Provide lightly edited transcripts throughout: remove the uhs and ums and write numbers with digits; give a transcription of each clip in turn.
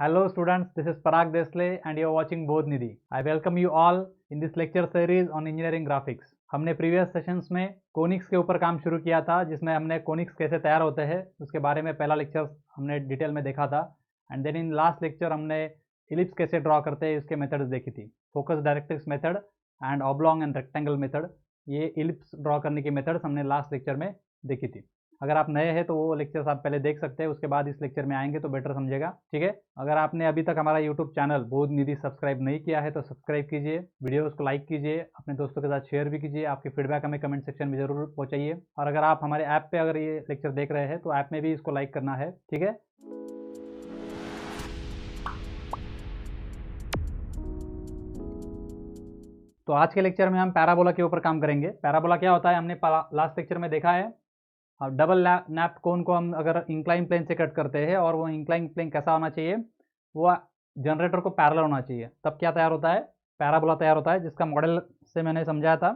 Hello students, this is Parag Desle and you are watching Bodh Nidhi. I welcome you all in this lecture series on engineering graphics. हमने previous sessions में conics के ऊपर काम शुरू किया था, जिसमें हमने कोनिक्स कैसे तैयार होते हैं उसके बारे में पहला लेक्चर हमने डिटेल में देखा था। And then in last lecture हमने इलिप्स कैसे ड्रॉ करते हैं उसके मेथड्स देखी थी, focus directrix method and oblong and rectangle method. ये इलिप्स ड्रॉ करने की मेथड्स हमने लास्ट लेक्चर में देखी थी। अगर आप नए हैं तो वो लेक्चर्स आप पहले देख सकते हैं, उसके बाद इस लेक्चर में आएंगे तो बेटर समझेगा, ठीक है। अगर आपने अभी तक हमारा यूट्यूब चैनल बोध निधि सब्सक्राइब नहीं किया है तो सब्सक्राइब कीजिए, वीडियोस को लाइक कीजिए, अपने दोस्तों के साथ शेयर भी कीजिए, आपके फीडबैक हमें कमेंट सेक्शन में जरूर पहुंचाइए। और अगर आप हमारे ऐप पे अगर ये लेक्चर देख रहे हैं तो ऐप में भी इसको लाइक करना है, ठीक है। तो आज के लेक्चर में हम पैराबोला के ऊपर काम करेंगे। पैराबोला क्या होता है हमने लास्ट लेक्चर में देखा है। डबल नैप कोन को हम अगर इंक्लाइन प्लेन से कट करते हैं और वो इंक्लाइन प्लेन कैसा होना चाहिए, वो जनरेटर को पैरेलल होना चाहिए, तब क्या तैयार होता है, पैराबोला तैयार होता है, जिसका मॉडल से मैंने समझाया था।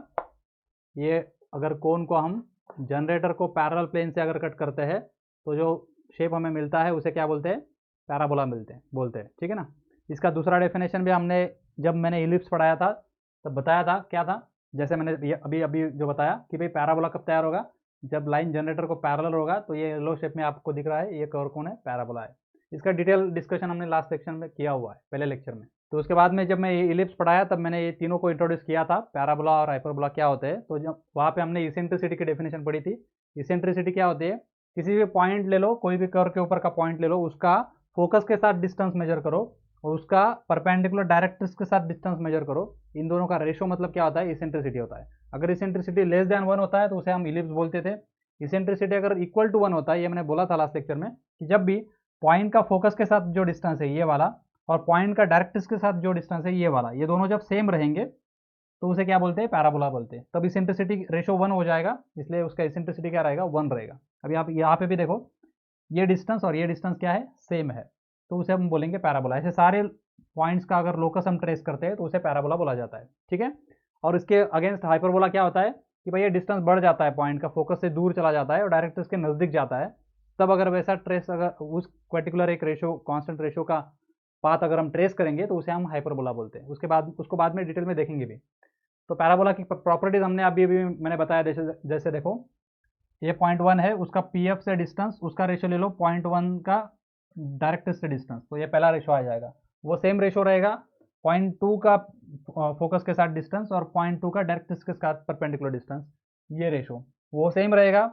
ये अगर कोन को हम जनरेटर को पैरेलल प्लेन से अगर कट करते हैं तो जो शेप हमें मिलता है उसे क्या बोलते हैं, पैराबोला बोलते हैं, ठीक है ना। इसका दूसरा डेफिनेशन भी हमने जब मैंने इलिप्स पढ़ाया था तब बताया था, क्या था, जैसे मैंने अभी अभी जो बताया कि भाई पैराबोला कब तैयार होगा, जब लाइन जनरेटर को पैरेलल होगा। तो ये येलो शेप में आपको दिख रहा है, ये कर्व कोन है, पैराबोला है। इसका डिटेल डिस्कशन हमने लास्ट सेक्शन में किया हुआ है, पहले लेक्चर में। तो उसके बाद में जब मैं ये इलिप्स पढ़ाया तब मैंने ये तीनों को इंट्रोड्यूस किया था, पैराबोला और हाइपरबोला क्या होते हैं। तो जब वहाँ पे हमने इसेंट्रिसिटी की डेफिनेशन पढ़ी थी। इसेंट्रिसिटी क्या होती है, किसी भी पॉइंट ले लो, कोई भी कर्व के ऊपर का पॉइंट ले लो, उसका फोकस के साथ डिस्टेंस मेजर करो और उसका परपेंडिकुलर डायरेक्ट्रिक्स के साथ डिस्टेंस मेजर करो। इन दोनों का रेशो मतलब क्या होता है, इसेंट्रिसिटी होता है। अगर इसेंट्रिसिटी लेस देन 1 होता है तो उसे हम इलिप्स बोलते थे। इसेंट्रिसिटी अगर इक्वल टू 1 होता है, ये मैंने बोला था लास्ट लेक्चर में, कि जब भी पॉइंट का फोकस के साथ जो डिस्टेंस है ये वाला और पॉइंट का डायरेक्ट्रिक्स के साथ जो डिस्टेंस है ये वाला, ये दोनों जब सेम रहेंगे तो उसे क्या बोलते हैं, पैराबोला बोलते हैं। तब इसेंट्रिसिटी रेशो 1 हो जाएगा, इसलिए उसका इसेंट्रिसिटी क्या रहेगा, 1 रहेगा। अभी आप यहाँ पे भी देखो, ये डिस्टेंस और ये डिस्टेंस क्या है, सेम है, तो उसे हम बोलेंगे पैराबोला। ऐसे सारे पॉइंट्स का अगर लोकस हम ट्रेस करते हैं तो उसे पैराबोला बोला जाता है, ठीक है। और इसके अगेंस्ट हाइपरबोला क्या होता है कि भाई ये डिस्टेंस बढ़ जाता है, पॉइंट का फोकस से दूर चला जाता है और डायरेक्ट इसके नज़दीक जाता है। तब अगर वैसा ट्रेस, अगर उस पर्टिकुलर एक रेशो, कांस्टेंट रेशो का पाथ अगर हम ट्रेस करेंगे तो उसे हम हाइपरबोला बोलते हैं। उसके बाद उसको बाद में डिटेल में देखेंगे भी। तो पैराबोला की प्रॉपर्टीज हमने अभी अभी मैंने बताया, जैसे देखो ये 0.1 है, उसका पी एफ से डिस्टेंस, उसका रेशो ले लो 0.1 का डायरेक्ट से डिस्टेंस, तो ये पहला रेशो आ जाएगा। वो सेम रेशो रहेगा 0.2 का फोकस के साथ डिस्टेंस और 0.2 का डायरेक्ट के साथ परपेंडिकुलर डिस्टेंस, ये रेशो वो सेम रहेगा।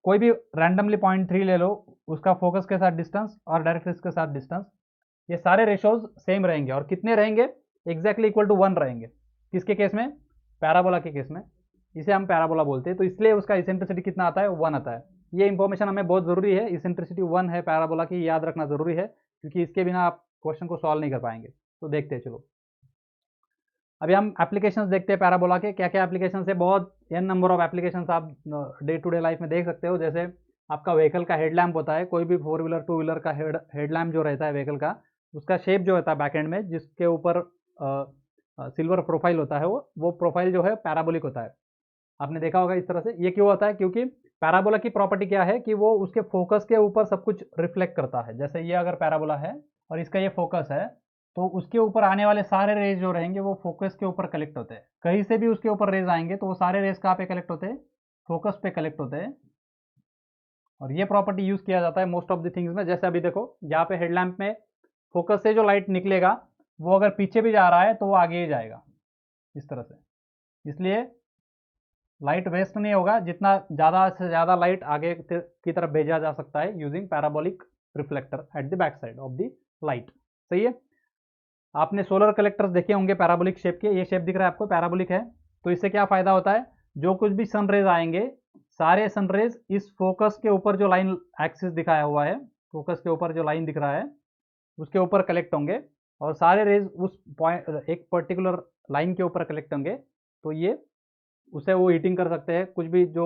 कोई भी रैंडमली 0.3 ले लो, उसका फोकस के साथ डिस्टेंस और डायरेक्ट के साथ डिस्टेंस, ये सारे रेशोज सेम रहेंगे। और कितने रहेंगे, एग्जैक्टली इक्वल टू 1 रहेंगे। किसके केस में, पैराबोला के केस में, इसे हम पैराबोला बोलते हैं। तो इसलिए उसका इसेंट्रिसिटी कितना आता है, 1 आता है। ये इंफॉर्मेशन हमें बहुत ज़रूरी है, इसेंट्रिसिटी 1 है पैराबोला की, याद रखना ज़रूरी है, क्योंकि इसके बिना आप क्वेश्चन को सॉल्व नहीं कर पाएंगे। तो देखते हैं, चलो अभी हम एप्लीकेशंस देखते हैं पैराबोला के। क्या क्या एप्लीकेशन है, बहुत एन नंबर ऑफ एप्लीकेशंस आप डे टू डे लाइफ में देख सकते हो। जैसे आपका व्हीकल का हेडलैम्प होता है, कोई भी 4 व्हीलर 2 व्हीलर का हेडलैम्प जो रहता है व्हीकल का, उसका शेप जो होता है बैक एंड में, जिसके ऊपर सिल्वर प्रोफाइल होता है, वो प्रोफाइल जो है पैराबोलिक होता है। आपने देखा होगा इस तरह से। ये क्यों होता है, क्योंकि पैराबोला की प्रॉपर्टी क्या है कि वो उसके फोकस के ऊपर सब कुछ रिफ्लेक्ट करता है। जैसे ये अगर पैराबोला है और इसका ये फोकस है, तो उसके ऊपर आने वाले सारे रेज जो रहेंगे वो फोकस के ऊपर कलेक्ट होते हैं। कहीं से भी उसके ऊपर रेज आएंगे तो वो सारे रेज कहाँ पे कलेक्ट होते हैं, फोकस पे कलेक्ट होते हैं। और ये प्रॉपर्टी यूज किया जाता है मोस्ट ऑफ द थिंग्स में। जैसे अभी देखो यहाँ पे हेडलैम्प में फोकस से जो लाइट निकलेगा वो अगर पीछे भी जा रहा है तो वो आगे ही जाएगा, इस तरह से। इसलिए लाइट वेस्ट नहीं होगा, जितना ज़्यादा से ज़्यादा लाइट आगे की तरफ भेजा जा सकता है using parabolic reflector at the back side of the light. सही है। आपने सोलर कलेक्टर्स देखे होंगे पैराबोलिक शेप के, ये शेप दिख रहा है आपको, पैराबोलिक है। तो इससे क्या फ़ायदा होता है, जो कुछ भी सन रेज आएंगे, सारे सन रेज इस फोकस के ऊपर जो लाइन एक्सिस दिखाया हुआ है, फोकस के ऊपर जो लाइन दिख रहा है उसके ऊपर कलेक्ट होंगे और सारे रेज उस पॉइंट एक पर्टिकुलर लाइन के ऊपर कलेक्ट होंगे। तो ये उसे वो हीटिंग कर सकते हैं, कुछ भी जो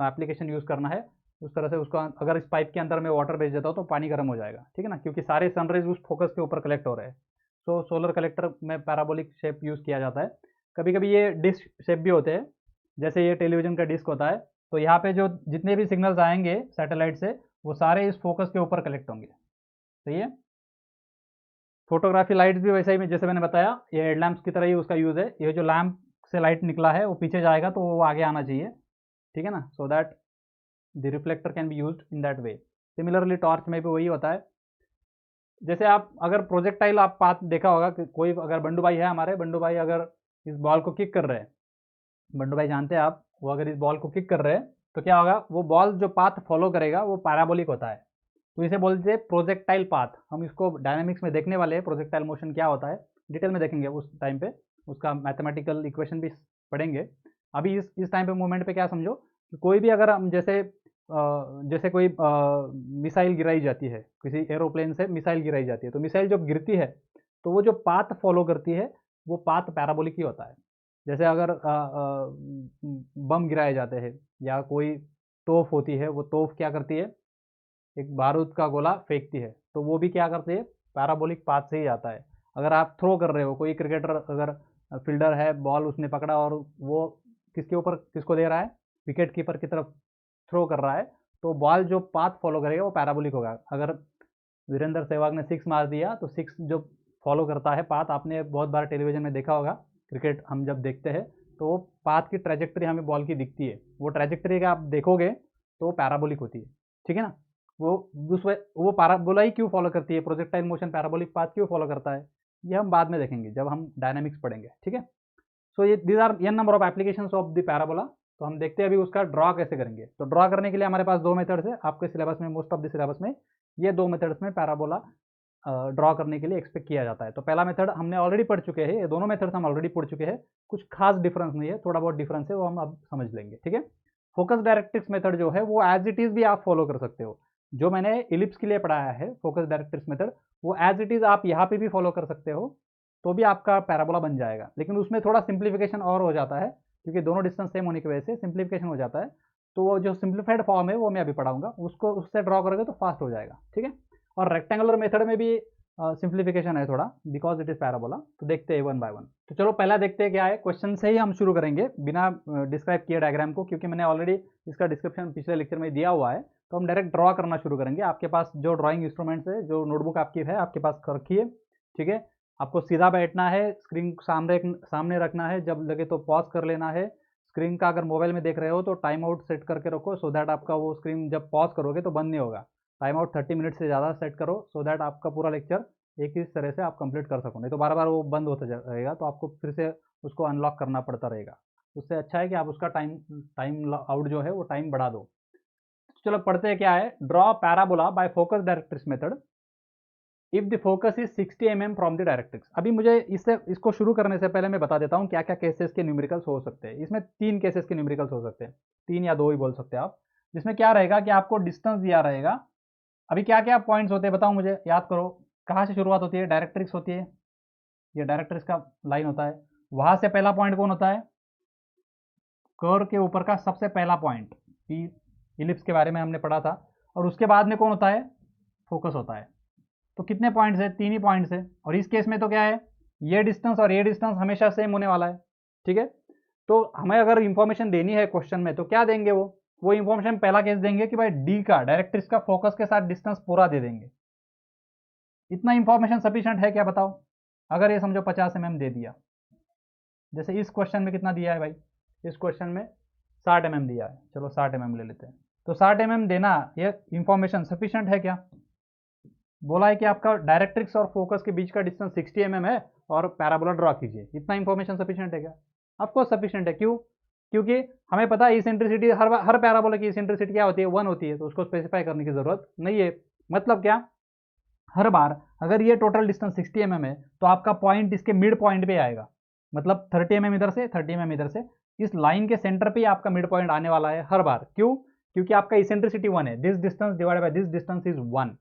एप्लीकेशन यूज़ करना है उस तरह से। उसका अगर इस पाइप के अंदर में वाटर भेज देता हूँ तो पानी गर्म हो जाएगा, ठीक है ना, क्योंकि सारे सनरेज उस फोकस के ऊपर कलेक्ट हो रहे हैं। तो सोलर कलेक्टर में पैराबोलिक शेप यूज़ किया जाता है। कभी कभी ये डिस्क शेप भी होते हैं, जैसे ये टेलीविजन का डिस्क होता है। तो यहाँ पे जो जितने भी सिग्नल्स आएंगे सैटेलाइट से वो सारे इस फोकस के ऊपर कलेक्ट होंगे। सही है। फोटोग्राफी लाइट्स भी वैसे ही जैसे मैंने बताया, ये हेडलैम्प्स की तरह ही उसका यूज़ है। ये जो लैम्प से लाइट निकला है वो पीछे जाएगा तो वो आगे आना चाहिए, ठीक है ना, so that the reflector can be used in that way. Similarly torch में भी वही होता है। जैसे आप अगर प्रोजेक्टाइल आप पाथ देखा होगा कि कोई अगर बंडू भाई है हमारे, बंडू भाई अगर इस बॉल को किक कर रहे हैं, बंडू भाई जानते हैं आप, वो अगर इस बॉल को किक कर रहे हैं तो क्या होगा, वो बॉल जो पाथ फॉलो करेगा वो पैराबोलिक होता है। तो इसे बोलते हैं प्रोजेक्टाइल पाथ। हम इसको डायनामिक्स में देखने वाले हैं, प्रोजेक्टाइल मोशन क्या होता है डिटेल में देखेंगे उस टाइम पे, उसका मैथमेटिकल इक्वेशन भी पढ़ेंगे। अभी इस टाइम पे मोमेंट पे क्या समझो कि कोई भी अगर हम जैसे कोई मिसाइल गिराई जाती है, किसी एरोप्लेन से मिसाइल गिराई जाती है, तो मिसाइल जब गिरती है तो वो जो पाथ फॉलो करती है वो पाथ पैराबोलिक ही होता है। जैसे अगर बम गिराए जाते हैं या कोई तोप होती है, वो तोप क्या करती है, एक बारूद का गोला फेंकती है, तो वो भी क्या करती है, पैराबोलिक पाथ से ही आता है। अगर आप थ्रो कर रहे हो, कोई क्रिकेटर अगर फील्डर है, बॉल उसने पकड़ा और वो किसके ऊपर किसको दे रहा है, विकेट कीपर की तरफ थ्रो कर रहा है, तो बॉल जो पाथ फॉलो करेगा वो पैराबोलिक होगा। अगर वीरेंद्र सहवाग ने सिक्स मार दिया तो सिक्स जो फॉलो करता है पाथ, आपने बहुत बार टेलीविजन में देखा होगा, क्रिकेट हम जब देखते हैं तो वो पाथ की ट्रेजेक्टरी हमें बॉल की दिखती है, वो ट्रेजेक्टरी का आप देखोगे तो पैराबोलिक होती है, ठीक है ना। वो पैराबोला ही क्यों फॉलो करती है, प्रोजेक्टाइल मोशन पैराबोलिक पाथ क्यों फॉलो करता है, ये हम बाद में देखेंगे जब हम डायनामिक्स पढ़ेंगे, ठीक है। सो ये these are n number of applications of the parabola. तो हम देखते हैं अभी उसका ड्रॉ कैसे करेंगे। तो ड्रॉ करने के लिए हमारे पास दो मेथड्स है, आपके सिलेबस में, मोस्ट ऑफ द सिलेबस में ये दो मेथड्स में पैराबोला ड्रॉ करने के लिए एक्सपेक्ट किया जाता है। तो पहला मेथड हमने ऑलरेडी पढ़ चुके हैं, ये दोनों मेथड्स हम ऑलरेडी पढ़ चुके हैं, कुछ खास डिफरेंस नहीं है, थोड़ा बहुत डिफरेंस है वो हम अब समझ लेंगे, ठीक है। फोकस डायरेक्ट्रिक्स मेथड जो है वो एज इट इज भी आप फॉलो कर सकते हो, जो मैंने इलिप्स के लिए पढ़ाया है फोकस डायरेक्ट्रिक्स मेथड, वो एज इट इज आप यहाँ पे भी फॉलो कर सकते हो, तो भी आपका पैराबोला बन जाएगा। लेकिन उसमें थोड़ा सिंप्लीफिकेशन और हो जाता है, क्योंकि दोनों डिस्टेंस सेम होने की वजह से सिंप्लीफिकेशन हो जाता है। तो वो जो सिंप्लीफाइड फॉर्म है वो मैं अभी पढ़ाऊंगा, उसको उससे ड्रॉ करोगे तो फास्ट हो जाएगा, ठीक है। और रेक्टेंगुलर मेथड में भी सिंप्लीफिकेशन है थोड़ा, बिकॉज इट इज पैराबोला। तो देखते हैं वन बाय वन। तो चलो पहला देखते हैं क्या है, क्वेश्चन से ही हम शुरू करेंगे बिना डिस्क्राइब किए डायग्राम को, क्योंकि मैंने ऑलरेडी इसका डिस्क्रिप्शन पिछले लेक्चर में दिया हुआ है। तो हम डायरेक्ट ड्रॉ करना शुरू करेंगे। आपके पास जो ड्राइंग इंस्ट्रूमेंट्स है, जो नोटबुक आपकी है आपके पास रखिए, ठीक है। आपको सीधा बैठना है, स्क्रीन सामने रखना है, जब लगे तो पॉज कर लेना है। स्क्रीन का अगर मोबाइल में देख रहे हो तो टाइम आउट सेट करके रखो, सो दैट आपका वो स्क्रीन जब पॉज करोगे तो बंद नहीं होगा। टाइम आउट 30 मिनट से ज़्यादा सेट करो, सो दैट आपका पूरा लेक्चर एक ही तरह से आप कंप्लीट कर सको, नहीं तो बार बार वो बंद होता रहेगा, तो आपको फिर से उसको अनलॉक करना पड़ता रहेगा। उससे अच्छा है कि आप उसका टाइम आउट जो है वो टाइम बढ़ा दो। चलो पढ़ते हैं क्या है, draw parabola bye focus directrix method if the focus is 60 mm from the directrix. अभी मुझे इसको शुरू करने से पहले मैं बता देता हूँ क्या क्या केसेस के न्यूमेरिकल्स हो सकते हैं। इसमें 3 केसेस के न्यूमेरिकल्स हो सकते हैं, 3 या 2 ही बोल सकते हैं आप। जिसमें क्या रहेगा कि आपको डिस्टेंस दिया रहेगा। अभी क्या क्या पॉइंट्स होते हैं बताओ मुझे, याद करो। कहाँ से शुरुआत होती है, डायरेक्ट्रिक्स होती है, ये डायरेक्ट्रिक्स का लाइन होता है। वहां से पहला पॉइंट कौन होता है, कर्व के ऊपर का सबसे पहला पॉइंट, इलिप्स के बारे में हमने पढ़ा था। और उसके बाद में कौन होता है, फोकस होता है। तो कितने पॉइंट्स है, 3 ही पॉइंट्स है। और इस केस में तो क्या है, ये डिस्टेंस और ये डिस्टेंस हमेशा सेम होने वाला है, ठीक है। तो हमें अगर इंफॉर्मेशन देनी है क्वेश्चन में तो क्या देंगे, वो इंफॉर्मेशन पहला केस देंगे कि भाई डी का डायरेक्ट्रिक्स का फोकस के साथ डिस्टेंस पूरा दे देंगे। इतना इंफॉर्मेशन सफिशिएंट है क्या बताओ। अगर ये समझो 50 mm दे दिया, जैसे इस क्वेश्चन में कितना दिया है भाई, इस क्वेश्चन में 60 mm दिया है, चलो 60 mm ले लेते हैं। तो 60 mm देना ये इंफॉर्मेशन सफिशिएंट है क्या, बोला है कि आपका डायरेक्ट्रिक्स और फोकस के बीच का डिस्टेंस 60 mm है और पैराबोला ड्रॉ कीजिए, इतना इंफॉर्मेशन सफिशिएंट है क्या, ऑफकोर्स सफिशिएंट है। क्यों, क्योंकि हमें पता है इसेंट्रिसिटी हर पैराबोला की इसेंट्रिसिटी क्या होती है, 1 होती है, तो उसको स्पेसिफाई करने की जरूरत नहीं है। मतलब क्या, हर बार अगर ये टोटल डिस्टेंस 60 mm है तो आपका पॉइंट इसके मिड पॉइंट पे आएगा, मतलब 30 mm इधर से 30 mm इधर से, इस लाइन के सेंटर पे आपका मिड पॉइंट आने वाला है हर बार। क्यों, क्योंकि आपका इसेंट्रिसिटी 1 है, this distance divide by this distance is 1।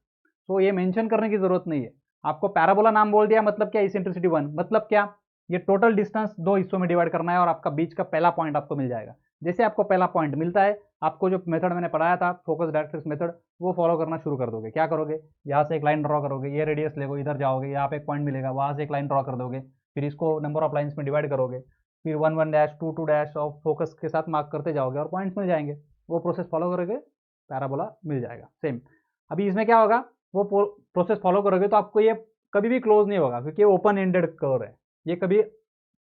तो ये मेंशन करने की जरूरत नहीं है, आपको पैराबोला नाम बोल दिया, मतलब क्या, इसेंट्रिसिटी 1, मतलब क्या, ये टोटल डिस्टेंस 2 हिस्सों में डिवाइड करना है और आपका बीच का पहला पॉइंट आपको मिल जाएगा। जैसे आपको पहला पॉइंट मिलता है, आपको जो मेथड मैंने पढ़ाया था फोकस डायरेक्ट्रिक्स मेथड, वो फॉलो करना शुरू कर दोगे। क्या करोगे, यहाँ से एक लाइन ड्रॉ करोगे, ये रेडियस लेगो, इधर जाओगे, यहाँ पे एक पॉइंट मिलेगा, वहाँ से एक लाइन ड्रॉ कर दोगे, फिर इसको नंबर ऑफ लाइन्स में डिवाइड करोगे, फिर 1 1 डैश 2 2 डैश ऑफ फोकस के साथ मार्क करते जाओगे और पॉइंट्स मिल जाएंगे। वो प्रोसेस फॉलो करोगे, पैराबोला मिल जाएगा। सेम अभी इसमें क्या होगा, वो प्रोसेस फॉलो करोगे तो आपको ये कभी भी क्लोज नहीं होगा क्योंकि ओपन एंडेड कर्व है, ये कभी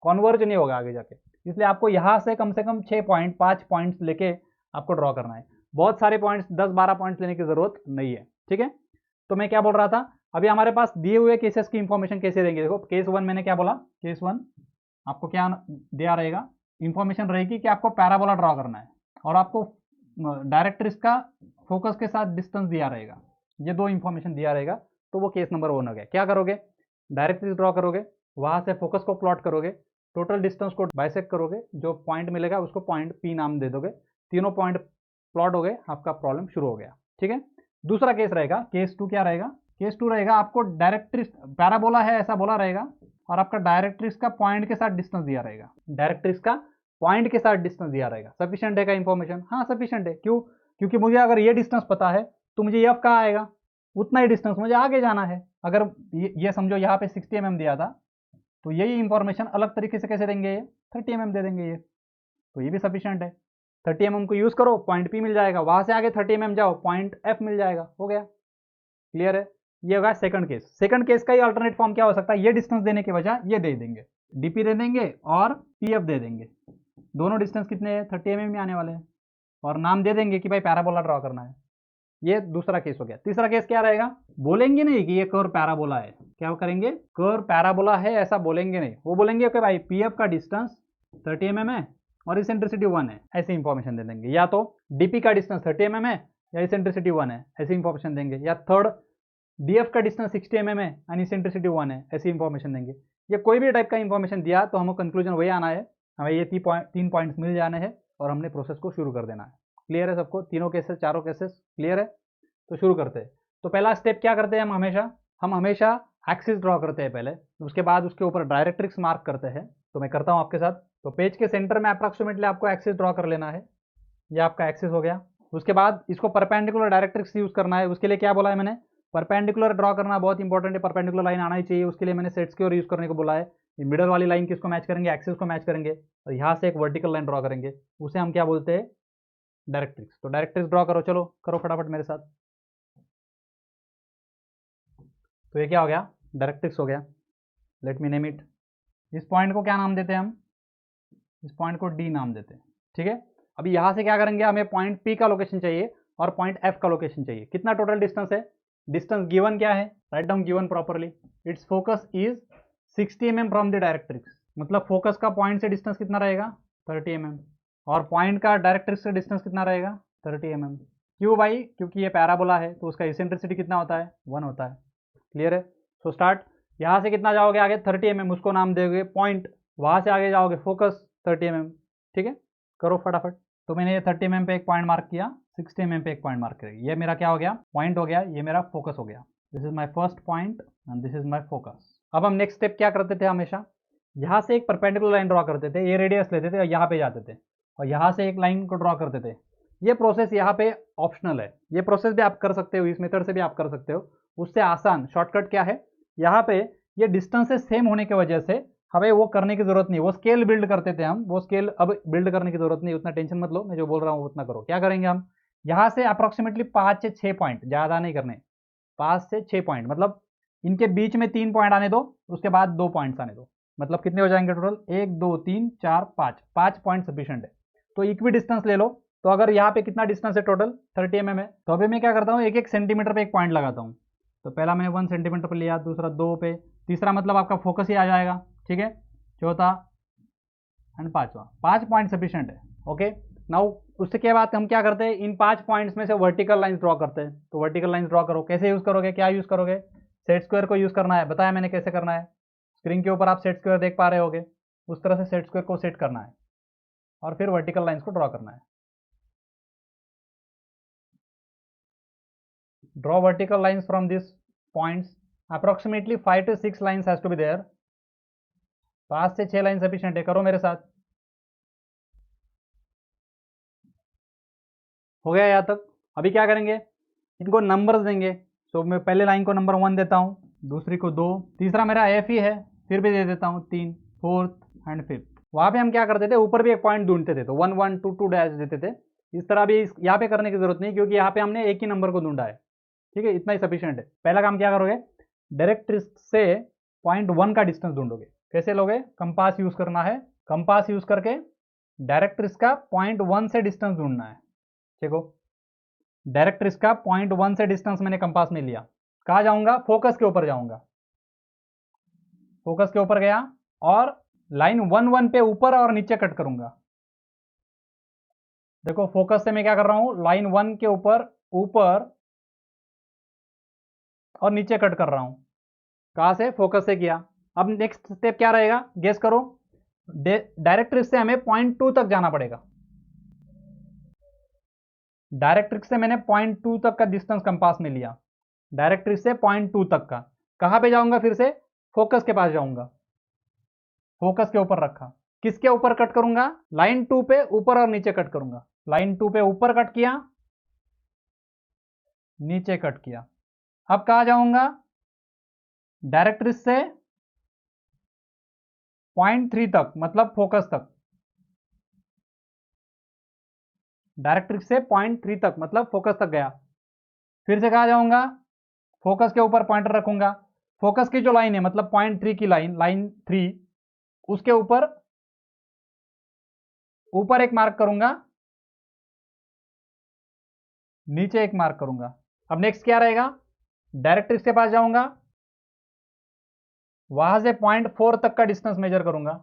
कॉन्वर्ज नहीं होगा आगे जाके। इसलिए आपको यहाँ से कम 6 पॉइंट 5 पॉइंट्स लेके आपको ड्रॉ करना है। बहुत सारे पॉइंट्स 10-12 पॉइंट्स लेने की जरूरत नहीं है, ठीक है। तो मैं क्या बोल रहा था, अभी हमारे पास दिए हुए केसेस की इंफॉर्मेशन कैसे देंगे। देखो केस 1 मैंने क्या बोला, केस 1 आपको क्या दिया रहेगा, इंफॉर्मेशन रहेगी कि आपको पैराबोला ड्रॉ करना है और आपको डायरेक्ट्रिक्स का फोकस के साथ डिस्टेंस दिया रहेगा, ये दो इंफॉर्मेशन दिया रहेगा। तो वो केस नंबर 1 हो गया। क्या करोगे, डायरेक्ट्रिक्स ड्रॉ करोगे, वहां से फोकस को प्लॉट करोगे, टोटल डिस्टेंस को बाइसेक्ट करोगे, जो पॉइंट मिलेगा उसको पॉइंट पी नाम दे दोगे, तीनों पॉइंट प्लॉट हो गए, आपका प्रॉब्लम शुरू हो गया, ठीक है। दूसरा केस रहेगा, केस 2 क्या रहेगा, केस 2 रहेगा आपको डायरेक्ट्रिक्स पैराबोला है ऐसा बोला रहेगा और आपका डायरेक्ट्रिक्स का पॉइंट के साथ डिस्टेंस दिया रहेगा, डायरेक्ट्रिक्स का पॉइंट के साथ डिस्टेंस दिया रहेगा। सफिशिएंट है का इंफॉर्मेशन, हाँ सफिशिएंट है। क्यों, क्योंकि मुझे अगर ये डिस्टेंस पता है तो मुझे एफ कहाँ आएगा, उतना ही डिस्टेंस मुझे आगे जाना है। अगर ये समझो यहाँ पे 60 mm दिया था तो यही इंफॉर्मेशन अलग तरीके से कैसे देंगे, ये 30 mm दे देंगे ये, तो ये भी सफिशिएंट है। 30 mm को यूज करो, पॉइंट पी मिल जाएगा, वहां से आगे 30 mm जाओ, पॉइंट एफ मिल जाएगा, हो गया, क्लियर है। ये होगा सेकंड केस। सेकंड केस का ही अल्टरनेट फॉर्म क्या हो सकता है, ये डिस्टेंस देने के बजाय ये दे देंगे, डीपी दे देंगे और पीएफ दे देंगे, दोनों डिस्टेंस कितने हैं 30 mm में आने वाले हैं, और नाम दे देंगे कि भाई पैराबोला ड्रॉ करना है। ये दूसरा केस हो गया। तीसरा केस क्या रहेगा, बोलेंगे नहीं कि ये कर्व पैराबोला है, क्या करेंगे, कर्व पैराबोला है ऐसा बोलेंगे नहीं, वो बोलेंगे कि भाई पीएफ का डिस्टेंस 30 mm है और इसेंट्रिसिटी 1 है, ऐसी इंफॉर्मेशन दे देंगे। या तो डीपी का डिस्टेंस 30 mm है या इसेंट्रिसिटी 1 है, ऐसी इंफॉर्मेशन देंगे। या थर्ड, डीएफ का डिस्टेंस 60 mm है एंड इसेंट्रिसिटी 1 है, ऐसी इंफॉर्मेशन देंगे। ये कोई भी टाइप का इंफॉर्मेशन दिया तो हमको कंक्लूजन वही आना है, हमें ये 3 पॉइंट्स मिल जाने हैं और हमने प्रोसेस को शुरू कर देना है। क्लियर है सबको, तीनों केसेस चारों केसेस क्लियर है, तो शुरू करते हैं। तो पहला स्टेप क्या करते हैं, हम हमेशा एक्सिस ड्रॉ करते हैं पहले, उसके बाद उसके ऊपर डायरेक्ट्रिक्स मार्क करते हैं। तो मैं करता हूं आपके साथ। तो पेज के सेंटर में अप्रॉक्सीमेटली आपको एक्सिस ड्रॉ कर लेना है, ये आपका एक्सिस हो गया। उसके बाद इसको परपेंडिकुलर डायरेक्ट्रिक्स यूज करना है। उसके लिए क्या बोला है मैंने, परपेंडिकुलर ड्रॉ करना बहुत इंपॉर्टेंट है, परपेंडिकुलर लाइन आना ही चाहिए। उसके लिए मैंने सेट स्क्वायर यूज करने को बोला है। ये मिडल वाली लाइन किसको मैच करेंगे, एक्सिस को मैच करेंगे, और यहाँ से एक वर्टिकल लाइन ड्रॉ करेंगे, उसे हम क्या बोलते हैं, डायरेक्ट्रिक्स। तो डायरेक्ट्रिक्स ड्रॉ करो, चलो करो फटाफट मेरे साथ। तो ये क्या हो गया, डायरेक्ट्रिक्स हो गया। Let me name it. इस पॉइंट को क्या नाम देते हैं हम, इस पॉइंट को डी नाम देते हैं, ठीक है। अभी यहां से क्या करेंगे, हमें पॉइंट पी का लोकेशन चाहिए और पॉइंट एफ का लोकेशन चाहिए। कितना टोटल डिस्टेंस है, डिस्टेंस गिवन क्या है, write down given properly. It's focus is 60 mm from the directrix, मतलब फोकस का पॉइंट से डिस्टेंस कितना रहेगा 30 mm, और पॉइंट का डायरेक्ट्रिक्स से डिस्टेंस कितना रहेगा 30 mm। क्यों भाई, क्योंकि ये पैराबोला है तो उसका इसेंट्रिसिटी कितना होता है 1 होता है, क्लियर है। सो स्टार्ट, यहाँ से कितना जाओगे आगे 30 mm, उसको नाम दोगे पॉइंट, वहां से आगे जाओगे फोकस 30 mm, ठीक है। करो फटाफट। तो मैंने ये 30 mm पे एक पॉइंट मार्क किया, 60 mm पे एक पॉइंट मार्क करेगी, ये मेरा क्या हो गया, पॉइंट हो गया, ये मेरा फोकस हो गया। This is my first point and this is my focus. अब हम नेक्स्ट स्टेप क्या करते थे, हमेशा यहाँ से एक परपेंडिकुलर लाइन ड्रॉ करते थे, ये रेडियस लेते थे और यहाँ पे जाते थे और यहाँ से एक लाइन को ड्रॉ करते थे। ये प्रोसेस यहाँ पे ऑप्शनल है, ये प्रोसेस भी आप कर सकते हो, इस मेथड से भी आप कर सकते हो। उससे आसान शॉर्टकट क्या है, यहाँ पे ये डिस्टेंसेस सेम होने की वजह से हमें वो करने की जरूरत नहीं, वो स्केल बिल्ड करते थे हम, वो स्केल अब बिल्ड करने की जरूरत नहीं, उतना टेंशन मत लो, मैं जो बोल रहा हूँ उतना करो। क्या करेंगे हम, यहाँ से अप्रोक्सीमेटली 5 से 6 पॉइंट, ज्यादा नहीं करने, 5 से 6 पॉइंट, मतलब इनके बीच में 3 पॉइंट आने दो, उसके बाद 2 पॉइंट्स आने दो, मतलब कितने हो जाएंगे टोटल, 1 2 3 4 5, 5 पॉइंट सफिशिएंट है। तो इक्वी डिस्टेंस ले लो, तो अगर यहाँ पे कितना डिस्टेंस है टोटल 30 mm है, तो अभी मैं क्या करता हूँ, 1-1 सेंटीमीटर पे एक पॉइंट लगाता हूँ। तो पहला मैंने 1 सेंटीमीटर पर लिया, दूसरा 2 पे, तीसरा मतलब आपका फोकस ही आ जाएगा, ठीक है, चौथा एंड पांचवा, 5 पॉइंट सफिशिएंट है, ओके। नाउ उसके बाद हम क्या करते हैं, इन 5 पॉइंट्स में से वर्टिकल लाइंस ड्रॉ करते हैं। तो वर्टिकल लाइंस ड्रॉ करो, कैसे यूज करोगे, क्या यूज करोगे, सेट स्क्वायर को यूज करना है, बताया मैंने कैसे करना है, स्क्रीन के ऊपर आप सेट स्क्वायर देख पा रहे होगे, उस तरह से सेट स्क्वायर को सेट करना है और फिर वर्टिकल लाइंस को ड्रॉ करना है। Draw vertical lines from this points, approximately 5 to 6 lines has to be there, 5 से 6 लाइन सफिशिएंट है, करो मेरे साथ। हो गया यहाँ तक। अभी क्या करेंगे, इनको नंबर्स देंगे। तो मैं पहले लाइन को नंबर 1 देता हूँ, दूसरी को 2, तीसरा मेरा एफ ही है, फिर भी दे देता हूँ 3, 4th एंड 5th। वहाँ पे हम क्या करते थे, ऊपर भी एक पॉइंट ढूंढते थे, तो 1 1 2 2 डैश देते थे। इस तरह भी यहाँ पे करने की जरूरत नहीं, क्योंकि यहाँ पे हमने एक ही नंबर को ढूंढा है, ठीक है, इतना ही सफिशिएंट है। पहला काम क्या करोगे, डायरेक्ट्रिक्स से पॉइंट 1 का डिस्टेंस ढूंढोगे। कैसे लोगे? कंपास यूज करना है, कंपास यूज करके डायरेक्ट्रिक्स का पॉइंट 1 से डिस्टेंस ढूंढना है। देखो डायरेक्ट्रिक्स का पॉइंट 1 से डिस्टेंस मैंने कंपास में लिया, कहाँ जाऊंगा? फोकस के ऊपर जाऊंगा, फोकस के ऊपर गया और लाइन 1 1 पे ऊपर और नीचे कट करूंगा। देखो फोकस से मैं क्या कर रहा हूं, लाइन 1 के ऊपर ऊपर और नीचे कट कर रहा हूं। कहां से? फोकस से किया। अब नेक्स्ट स्टेप क्या रहेगा, गेस करो। डायरेक्ट्रिक्स से हमें पॉइंट 2 तक जाना पड़ेगा। डायरेक्ट्रिक्स से मैंने पॉइंट 2 तक का डिस्टेंस कंपास में लिया, डायरेक्ट्रिक्स से पॉइंट 2 तक का। कहां पे जाऊंगा? फिर से फोकस के पास जाऊंगा, फोकस के ऊपर रखा। किसके ऊपर कट करूंगा? लाइन 2 पे ऊपर और नीचे कट करूंगा। लाइन 2 पे ऊपर कट किया, नीचे कट किया। अब कहां जाऊंगा? डायरेक्ट्रिक्स से पॉइंट 3 तक, मतलब फोकस तक। डायरेक्ट्रिक्स से पॉइंट 3 तक मतलब फोकस तक गया। फिर से कहा जाऊंगा? फोकस के ऊपर पॉइंटर रखूंगा। फोकस की जो लाइन है मतलब पॉइंट 3 की लाइन, लाइन 3, उसके ऊपर ऊपर एक मार्क करूंगा, नीचे एक मार्क करूंगा। अब नेक्स्ट क्या रहेगा? डायरेक्ट्रिक्स के पास जाऊंगा, वहां से पॉइंट 4 तक का डिस्टेंस मेजर करूंगा।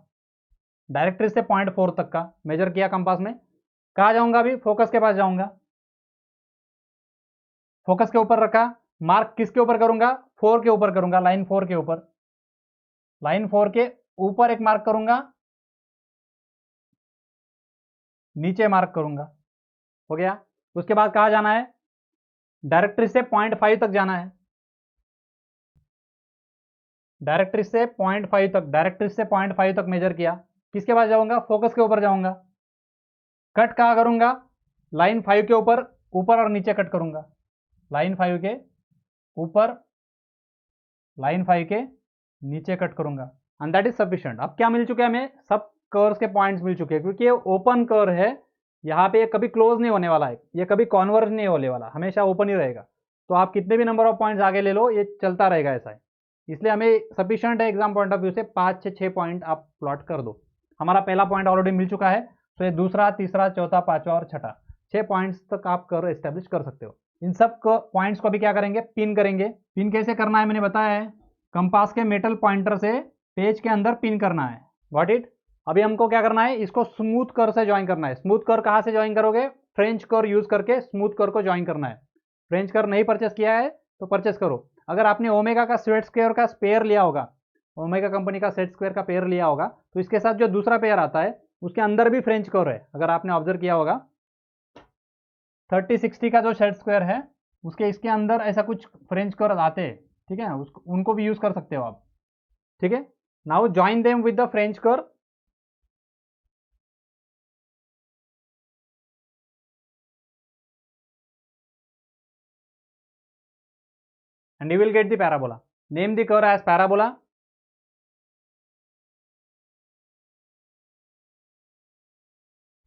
डायरेक्ट्रिक्स से पॉइंट 4 तक का मेजर किया कंपास में। कहा जाऊंगा? अभी फोकस के पास जाऊंगा, फोकस के ऊपर रखा, मार्क किसके ऊपर करूंगा? 4 के ऊपर करूंगा, लाइन 4 के ऊपर। लाइन 4 के ऊपर एक मार्क करूंगा, नीचे मार्क करूंगा। हो गया। उसके बाद कहा जाना है? डायरेक्ट्रिक्स से पॉइंट 5 तक जाना है। डायरेक्ट्रिक्स से पॉइंट 5 तक, डायरेक्ट्रिक्स से पॉइंट 5 तक मेजर किया। किसके पास जाऊंगा? फोकस के ऊपर जाऊंगा। कट कहाँ करूंगा? लाइन 5 के ऊपर, ऊपर और नीचे कट करूंगा। लाइन 5 के ऊपर, लाइन 5 के नीचे कट करूंगा। And that is sufficient. अब क्या मिल चुके हैं हमें? सब कर्व्स के पॉइंट्स मिल चुके हैं, क्योंकि ये ओपन कर्व है। यहाँ पे ये कभी क्लोज नहीं होने वाला है, ये कभी कॉन्वर्ज नहीं होने वाला, हमेशा ओपन ही रहेगा। तो आप कितने भी नंबर ऑफ पॉइंट्स आगे ले लो, ये चलता रहेगा ऐसा है। इसलिए हमें सफिशिएंट है एग्जाम पॉइंट ऑफ व्यू से 5 से 6 पॉइंट आप प्लॉट कर दो। हमारा पहला पॉइंट ऑलरेडी मिल चुका है, तो ये दूसरा, तीसरा, चौथा, पांचवा और छठा, 6 पॉइंट्स तक आप कर्व एस्टेब्लिश कर सकते हो। इन सब पॉइंट्स को अभी क्या करेंगे? पिन करेंगे। पिन कैसे करना है मैंने बताया है, कंपास के मेटल पॉइंटर से पेज के अंदर पिन करना है। Got it? अभी हमको क्या करना है? इसको स्मूथ कर्व से ज्वाइन करना है। स्मूथ कर्व कहां से ज्वाइन करोगे? फ्रेंच कर्व यूज करके स्मूथ कर्व को ज्वाइन करना है। फ्रेंच कर्व नहीं परचेस किया है तो परचेस करो। अगर आपने ओमेगा का सेट स्क्वायर का पेयर लिया होगा, ओमेगा कंपनी का सेट स्क्वायर का पेयर लिया होगा, तो इसके साथ जो दूसरा पेयर आता है उसके अंदर भी फ्रेंच कर्व है। अगर आपने ऑब्जर्व किया होगा 3060 का जो सेट स्क्वायर है उसके इसके अंदर ऐसा कुछ फ्रेंच कर्व आते हैं, ठीक है, उनको भी यूज कर सकते हो आप। ठीक है, now join them with the French curve. and you will get the parabola. Name the curve as parabola.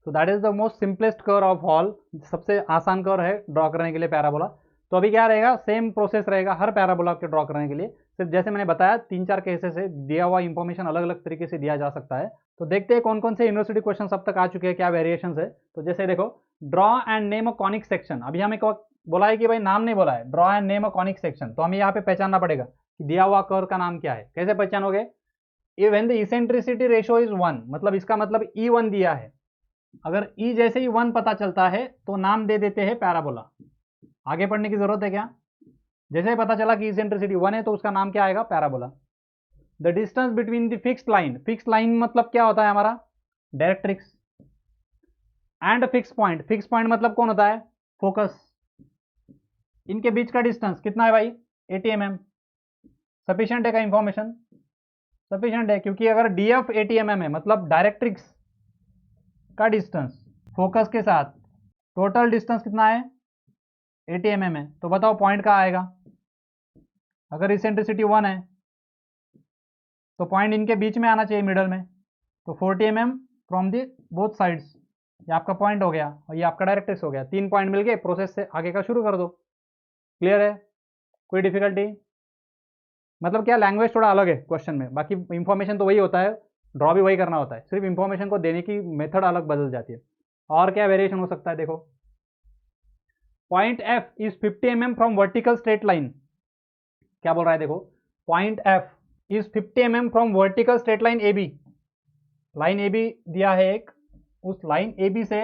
So that is the most simplest curve of all. सबसे आसान कर्व है ड्रॉ करने के लिए पैराबोला। तो अभी क्या रहेगा? सेम प्रोसेस रहेगा हर पैराबोला के ड्रॉ करने के लिए। सिर्फ जैसे मैंने बताया 3-4 केसेस है, दिया हुआ इंफॉर्मेशन अलग अलग तरीके से दिया जा सकता है। तो देखते हैं कौन कौन से यूनिवर्सिटी क्वेश्चन अब तक आ चुके हैं, क्या वेरिएशन है। तो जैसे देखो, draw and name a conic section. अभी हमें बोला है कि भाई नाम नहीं बोला है, draw and name a conic section. तो हमें यहाँ पे पहचानना पड़ेगा कि दिया हुआ कर्व का नाम क्या है। कैसे पहचानोगे? When the eccentricity ratio is 1, मतलब इसका मतलब E1 दिया है। अगर E जैसे ही 1 पता चलता है तो नाम दे देते हैं पैराबोला। आगे पढ़ने की जरूरत है क्या? जैसे ही पता चला कि इसेंट्रिसिटी 1 है तो उसका नाम क्या आएगा? Parabola. The distance between the fixed line, fixed line मतलब क्या होता है हमारा? Directrix. And fix point, fix point मतलब कौन होता है? फोकस। इनके बीच का डिस्टेंस कितना है भाई? 80 mm। सफिशिएंट है का इंफॉर्मेशन? सफिशिएंट है, क्योंकि अगर DF 80 mm है मतलब डायरेक्ट्रिक्स का डिस्टेंस फोकस के साथ टोटल डिस्टेंस कितना है? 80 mm है। तो बताओ पॉइंट कहाँ आएगा? अगर इसेंट्रिसिटी 1 है तो पॉइंट इनके बीच में आना चाहिए, मिडल में। तो 40 mm from the both sides, ये आपका पॉइंट हो गया और ये आपका डायरेक्ट्रिक्स हो गया। 3 पॉइंट मिल गए, प्रोसेस से आगे का शुरू कर दो। क्लियर है? कोई डिफिकल्टी? मतलब क्या, लैंग्वेज थोड़ा अलग है क्वेश्चन में, बाकी इंफॉर्मेशन तो वही होता है, ड्रॉ भी वही करना होता है, सिर्फ इंफॉर्मेशन को देने की मेथड अलग बदल जाती है। और क्या वेरिएशन हो सकता है, देखो point F is 50 mm from vertical straight line. क्या बोल रहा है, देखो point F is 50 mm from vertical straight line A B. Line A B दिया है एक, उस लाइन ए बी से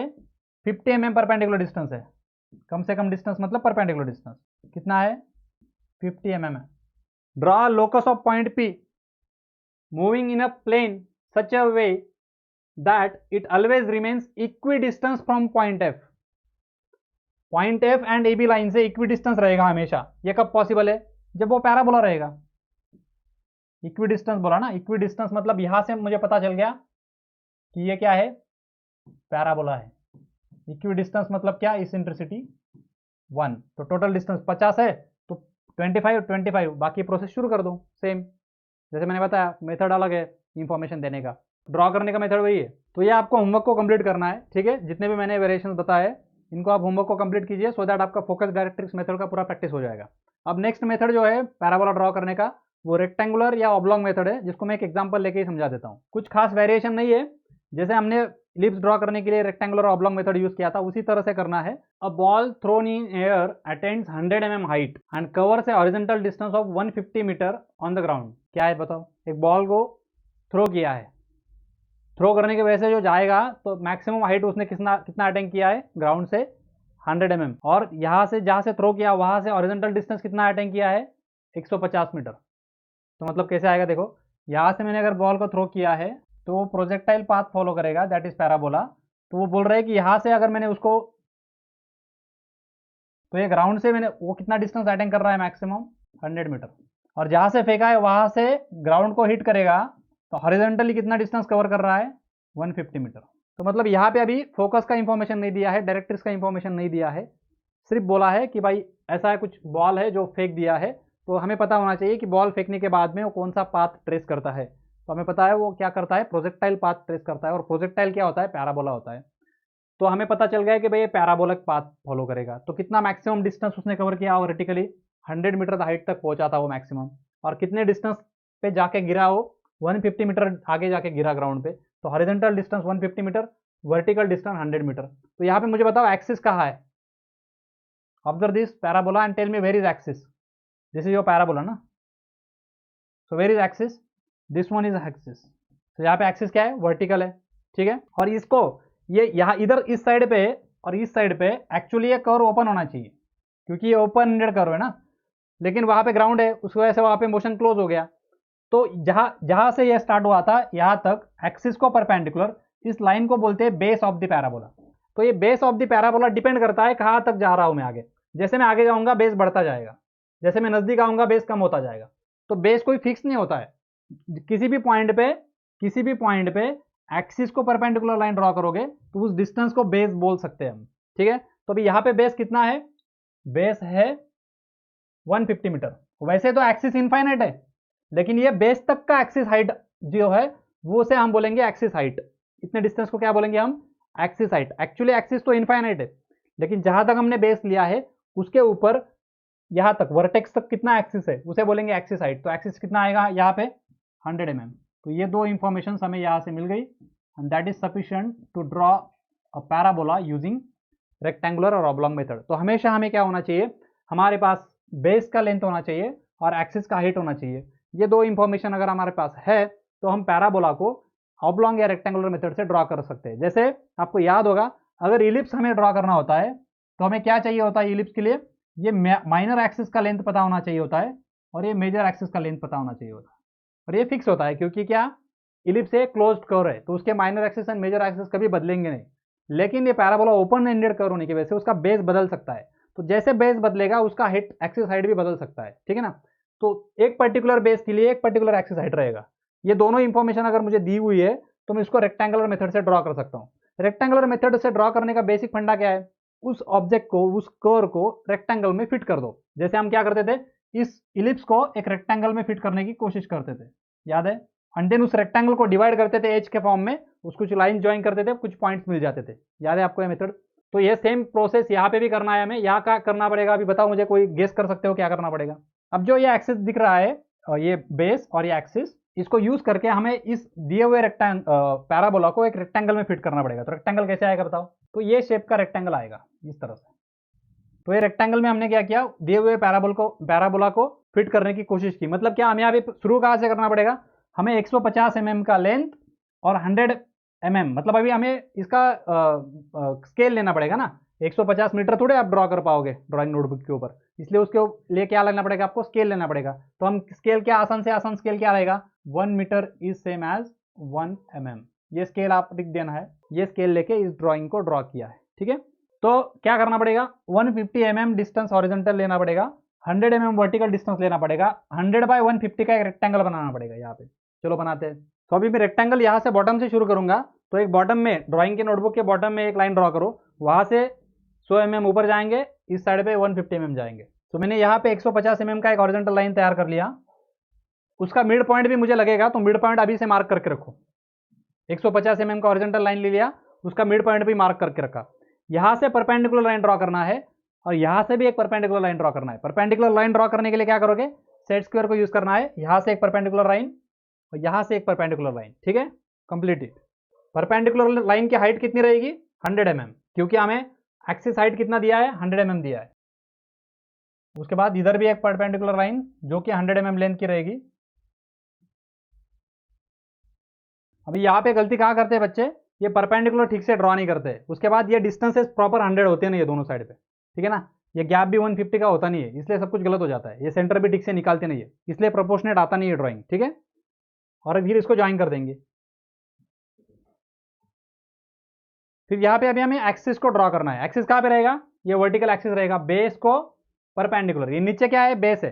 50 mm परपेंडिकुलर डिस्टेंस है, कम से कम डिस्टेंस मतलब परपेंडिकुलर डिस्टेंस कितना है, 50 mm है। Draw locus of point P moving in a plane such a way that it always remains equidistance from point F. Point F and A B line से equidistance रहेगा हमेशा। ये कब possible है, जब वो parabola रहेगा। Equi distance बोला ना, इक्वी डिस्टेंस मतलब यहां से मुझे पता चल गया कि ये क्या है, पैराबोला है। इक्वी डिस्टेंस मतलब क्या, इसेंट्रिसिटी 1, तो टोटल डिस्टेंस 50 है तो 25 बाकी प्रोसेस शुरू कर दो सेम, जैसे मैंने बताया मेथड अलग है इंफॉर्मेशन देने का, ड्रॉ करने का मेथड वही है। तो ये आपको होमवर्क को कंप्लीट करना है, ठीक है, जितने भी मैंने वेरिएशंस बताए इनको आप होमवर्क को कंप्लीट कीजिए, सो दैट आपका फोकस डायरेक्ट्रिक्स मेथड का पूरा प्रैक्टिस हो जाएगा। अब नेक्स्ट मेथड जो है पैराबोला ड्रॉ करने का, वो रेक्टेंगुलर या ऑब्लॉन्ग मेथड है, जिसको मैं एक एग्जांपल लेके ही समझा देता हूँ। कुछ खास वेरिएशन नहीं है, जैसे हमने इलिप्स ड्रॉ करने के लिए रेक्टेंगुलर और ऑब्लॉन्ग मेथड यूज किया था, उसी तरह से करना है। A ball thrown in air attends 100 mm height and covers a horizontal distance of 150 metre on the ground. क्या है बताओ, एक बॉल को थ्रो किया है, थ्रो करने की वजह से जो जाएगा तो मैक्सिमम हाइट उसने कितना अटेंड किया है ग्राउंड से, 100 mm, और यहाँ से जहाँ से थ्रो किया वहाँ से हॉरिजॉन्टल डिस्टेंस कितना अटेंड किया है, 150 मीटर। तो मतलब कैसे आएगा, देखो यहाँ से मैंने अगर बॉल को थ्रो किया है तो वो प्रोजेक्टाइल पाथ फॉलो करेगा, दैट इज पैराबोला। तो वो बोल रहे हैं कि यहाँ से अगर मैंने उसको, तो ये ग्राउंड से मैंने वो कितना डिस्टेंस अटेंड कर रहा है, मैक्सिमम 100 मीटर, और जहाँ से फेंका है वहाँ से ग्राउंड को हिट करेगा तो हॉरिजॉन्टली कितना डिस्टेंस कवर कर रहा है, 150 मीटर। तो मतलब यहाँ पे अभी फोकस का इंफॉर्मेशन नहीं दिया है, डायरेक्ट्रिक्स का इंफॉर्मेशन नहीं दिया है, सिर्फ बोला है कि भाई ऐसा है कुछ बॉल है जो फेंक दिया है, तो हमें पता होना चाहिए कि बॉल फेंकने के बाद में वो कौन सा पाथ ट्रेस करता है। तो हमें पता है वो क्या करता है, प्रोजेक्टाइल पाथ ट्रेस करता है, और प्रोजेक्टाइल क्या होता है, पैराबोला होता है। तो हमें पता चल गया कि भाई ये पैराबोलिक पाथ फॉलो करेगा। तो कितना मैक्सिमम डिस्टेंस उसने कवर किया वर्टिकली, 100 मीटर हाइट तक पहुंचा था वो मैक्सिमम, और कितने डिस्टेंस पे जाके गिरा वो, 150 मीटर आगे जाके गिरा ग्राउंड पे। तो horizontal distance 150 meter, vertical distance 100 meter. तो यहाँ पे मुझे बताओ एक्सिस कहाँ है, observe this parabola and tell me where is axis. This is your parabola ना, so where is axis, this one is axis. तो यहाँ पे एक्सिस क्या है, वर्टिकल है, ठीक है। और इसको ये यहाँ इधर इस साइड पे और इस साइड पे एक्चुअली ये कर्व ओपन होना चाहिए, क्योंकि ये ओपन एंडेड कर्व है ना, लेकिन वहां पे ग्राउंड है, उस वजह से वहां पे मोशन क्लोज हो गया। तो जहां से ये स्टार्ट हुआ था यहां तक एक्सिस को परपेंडिकुलर, इस लाइन को बोलते हैं बेस ऑफ द पैराबोला। तो ये base of the parabola depend करता है कहाँ तक जा रहा हूं मैं आगे। जैसे मैं आगे जाऊंगा बेस बढ़ता जाएगा, जैसे मैं नजदीक आऊंगा बेस कम होता जाएगा। तो बेस कोई फिक्स नहीं होता है, किसी भी पॉइंट पे एक्सिस को परपेंडिकुलर लाइन ड्रॉ करोगे तो उस डिस्टेंस को बेस बोल सकते हैं हम, ठीक है। तो अभी यहाँ पे बेस कितना है, बेस है 150 मीटर। वैसे तो एक्सिस इनफाइनाइट है, लेकिन ये बेस तक का एक्सिस हाइट जो है वो से हम बोलेंगे एक्सिस हाइट। इतने डिस्टेंस को क्या बोलेंगे हम, एक्सिस हाइट। एक्चुअली एक्सिस तो इनफाइनाइट है, लेकिन जहां तक हमने बेस लिया है उसके ऊपर यहां तक वर्टेक्स तक कितना एक्सिस है उसे बोलेंगे एक्सिस हाइट। तो एक्सिस कितना आएगा यहाँ पे, 100 mm। तो ये दो इंफॉर्मेशन हमें यहाँ से मिल गई, and that is sufficient to draw a parabola using rectangular और ऑब्लॉन्ग मेथड। तो हमेशा हमें क्या होना चाहिए, हमारे पास बेस का लेंथ होना चाहिए और एक्सिस का हाइट होना चाहिए। ये दो इंफॉर्मेशन अगर हमारे पास है तो हम पैराबोला को ऑब्लॉन्ग या रेक्टेंगुलर मेथड से ड्रॉ कर सकते हैं। जैसे आपको याद होगा, अगर इलिप्स हमें ड्रॉ करना होता है तो हमें क्या चाहिए होता है इलिप्स के लिए, ये माइनर एक्सिस का लेंथ पता होना चाहिए होता है और ये मेजर एक्सिस का लेंथ पता होना चाहिए होता है, और ये फिक्स होता है क्योंकि क्या, इलिप्स एक क्लोज्ड कर्व है तो उसके minor axis and major axis कभी बदलेंगे नहीं। लेकिन ये पैराबोला ओपन एंडेड कर्व होने की वजह से उसका बेस बदल सकता है, तो जैसे बेस बदलेगा उसका हाइट एक्सिस हाइट भी बदल सकता है, ठीक है ना। तो एक पर्टिकुलर बेस के लिए एक पर्टिकुलर एक्सिस हाइट रहेगा। ये दोनों इंफॉर्मेशन अगर मुझे दी हुई है तो मैं इसको रेक्टेंगुलर मेथड से ड्रॉ कर सकता हूँ। रेक्टेंगुलर मेथड से ड्रॉ करने का बेसिक फंडा क्या है, उस ऑब्जेक्ट को, उस कर्व को रेक्टेंगल में फिट कर दो। जैसे हम क्या करते थे, इस इलिप्स को एक रेक्टेंगल में फिट करने की कोशिश करते थे, याद है, एंड देन उस रेक्टेंगल को डिवाइड करते थे एज के फॉर्म में, उसको कुछ लाइन ज्वाइन करते थे, कुछ पॉइंट्स मिल जाते थे, याद है आपको ये मेथड। तो ये सेम प्रोसेस यहाँ पे भी करना है हमें। यहाँ क्या करना पड़ेगा अभी बताओ मुझे, कोई गेस कर सकते हो क्या करना पड़ेगा। अब जो ये एक्सिस दिख रहा है ये बेस और ये एक्सिस, इसको यूज करके हमें इस दिए हुए पैराबोला को एक रेक्टेंगल में फिट करना पड़ेगा। तो रेक्टेंगल कैसे आएगा बताओ? तो ये शेप का रेक्टेंगल आएगा इस तरह से। तो ये रेक्टेंगल में हमने क्या किया, दिए हुए पैराबोला को फिट करने की कोशिश की। मतलब क्या, हमें अभी शुरू कहाँ से करना पड़ेगा, हमें 150 mm का लेंथ और 100 mm, मतलब अभी हमें इसका स्केल लेना पड़ेगा ना। 150 मीटर थोड़े आप ड्रॉ कर पाओगे ड्राइंग नोटबुक के ऊपर, इसलिए उसके लिए क्या लेना पड़ेगा, आपको स्केल लेना पड़ेगा। तो हम स्केल क्या, आसान से आसान स्केल क्या रहेगा, 1 metre is same as 1 mm। ये स्केल आप लिख देना है, ये स्केल लेके इस ड्राइंग को ड्रॉ किया है, ठीक है। तो क्या करना पड़ेगा, 150 mm डिस्टेंस हॉरिजॉन्टल लेना पड़ेगा, 100 mm वर्टिकल डिस्टेंस लेना पड़ेगा, 100 बाय 150 का एक रेक्टेंगल बनाना पड़ेगा यहाँ पे। चलो बनाते हैं। तो अभी मैं रेक्टेंगल यहाँ से बॉटम से शुरू करूंगा। तो एक बॉटम में, ड्राइंग के नोटबुक के बॉटम में एक लाइन ड्रॉ करो, वहां से 100 mm ऊपर जाएंगे, इस साइड पे 150 mm जाएंगे। तो मैंने यहाँ पे 150 mm का एक हॉरिजॉन्टल लाइन तैयार कर लिया। उसका मिड पॉइंट भी मुझे लगेगा, तो मिड पॉइंट अभी से मार्क करके रखो। 150 mm का हॉरिजॉन्टल लाइन ले लिया, उसका मिड पॉइंट भी मार्क करके रखा। यहां से परपेंडिकुलर लाइन ड्रॉ करना है और यहां से भी एक परपेंडिकुलर लाइन ड्रॉ करना है। परपेंडिकुलर लाइन ड्रॉ करने के लिए क्या करोगे, सेट स्क्वायर को यूज करना है। यहां से एक परपेंडिकुलर लाइन और यहां से एक परपेंडिकुलर लाइन, ठीक है, कंप्लीटेड। परपेंडिकुलर लाइन की हाइट कितनी रहेगी, 100 mm, क्योंकि हमें एक्सिस हाइट कितना दिया है, 100 mm दिया है। उसके बाद इधर भी एक परपेंडिकुलर लाइन जो कि 100 mm लेंथ की रहेगी। अभी यहाँ पे गलती कहाँ करते हैं बच्चे, ये परपेंडिकुलर ठीक से ड्रॉ नहीं करते। उसके बाद ये डिस्टेंसेस प्रॉपर 100 होते नहीं है दोनों साइड पे, ठीक है ना। ये गैप भी 150 का होता नहीं है, इसलिए सब कुछ गलत हो जाता है। ये सेंटर भी ठीक से निकालते नहीं है, इसलिए प्रोपोर्शनेट आता नहीं है ड्राइंग, ठीक है। और फिर इसको ज्वाइन कर देंगे। फिर यहाँ पे अभी हमें एक्सिस को ड्रॉ करना है। एक्सिस कहाँ पे रहेगा, ये वर्टिकल एक्सिस रहेगा, बेस को परपेंडिकुलर। ये नीचे क्या है, बेस है,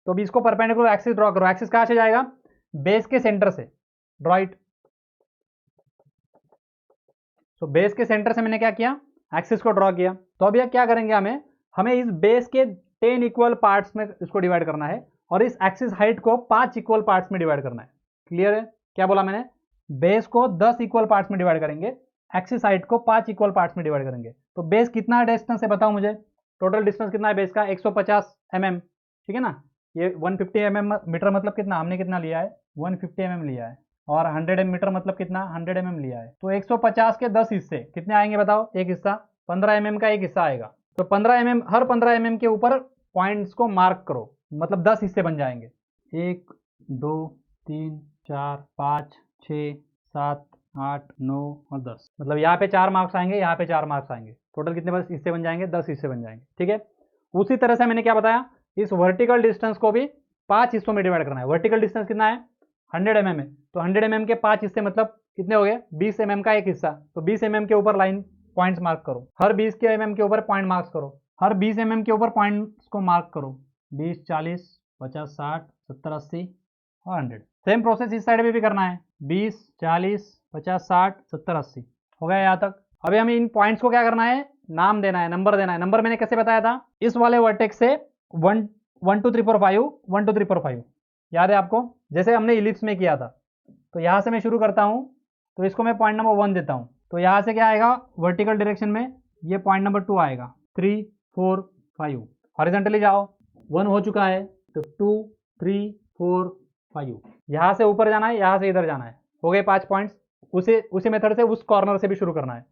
तो अभी इसको परपेंडिकुलर एक्सिस ड्रॉ करो। एक्सिस कहाँ से जाएगा, बेस के सेंटर से, ड्रॉ इट। तो बेस के सेंटर से मैंने क्या किया, एक्सिस को ड्रॉ किया। तो अभी क्या करेंगे, हमें इस बेस के 10 इक्वल पार्ट्स में इसको डिवाइड करना है और इस एक्सिस हाइट को 5 इक्वल पार्ट्स में डिवाइड करना है। क्लियर है, क्या बोला मैंने, बेस को 10 इक्वल पार्ट्स में डिवाइड करेंगे, एक्सिस हाइट को 5 इक्वल पार्ट्स में डिवाइड करेंगे। तो बेस कितना डिस्टेंस है बताओ मुझे, टोटल डिस्टेंस कितना है बेस का, 150 mm, ठीक है ना। ये 150 mm मीटर मतलब कितना, हमने कितना लिया है, 150 mm लिया है, और 100 मीटर मतलब कितना, 100 mm लिया है। तो 150 के 10 हिस्से कितने आएंगे बताओ, एक हिस्सा 15 mm का एक हिस्सा आएगा। तो 15 mm, हर 15 mm के ऊपर पॉइंट्स को मार्क करो, मतलब 10 हिस्से बन जाएंगे। 1 2 3 4 5 6 7 8 9 और 10, मतलब यहाँ पे 4 मार्क्स आएंगे, यहाँ पे 4 मार्क्स आएंगे। टोटल कितने बस हिस्से बन जाएंगे, 10 हिस्से बन जाएंगे, ठीक है। उसी तरह से मैंने क्या बताया, इस वर्टिकल डिस्टेंस को भी 5 हिस्सों में डिवाइड करना है। वर्टिकल डिस्टेंस कितना है, 100 mm है, तो 100 mm के 5 हिस्से मतलब कितने हो गए, 20 mm का एक हिस्सा। तो 20 mm के ऊपर लाइन पॉइंट्स मार्क करो, हर 20 के mm के ऊपर पॉइंट मार्क्स करो, हर 20 mm के ऊपर पॉइंट्स को मार्क करो, 20 40 50 60 70 80 और 100। सेम प्रोसेस इस साइड में भी करना है, 20 40 50 60 70 80 हो गया यहाँ तक। अभी हमें इन पॉइंट्स को क्या करना है, नाम देना है, नंबर देना है। नंबर मैंने कैसे बताया था, इस वाले वर्टेक्स से 1 2 3 4 5 1 2 3 4 5, याद है आपको, जैसे हमने इलिप्स में किया था। तो यहाँ से मैं शुरू करता हूँ, तो इसको मैं पॉइंट नंबर 1 देता हूँ। तो यहाँ से क्या आएगा, वर्टिकल डायरेक्शन में ये पॉइंट नंबर 2 आएगा, 3 4 5। हॉरिजॉन्टली जाओ, 1 हो चुका है, तो 2 3 4 5। यहाँ से ऊपर जाना है, यहाँ से इधर जाना है, हो गए 5 पॉइंट्स। उसी मेथड से उस कॉर्नर से भी शुरू करना है।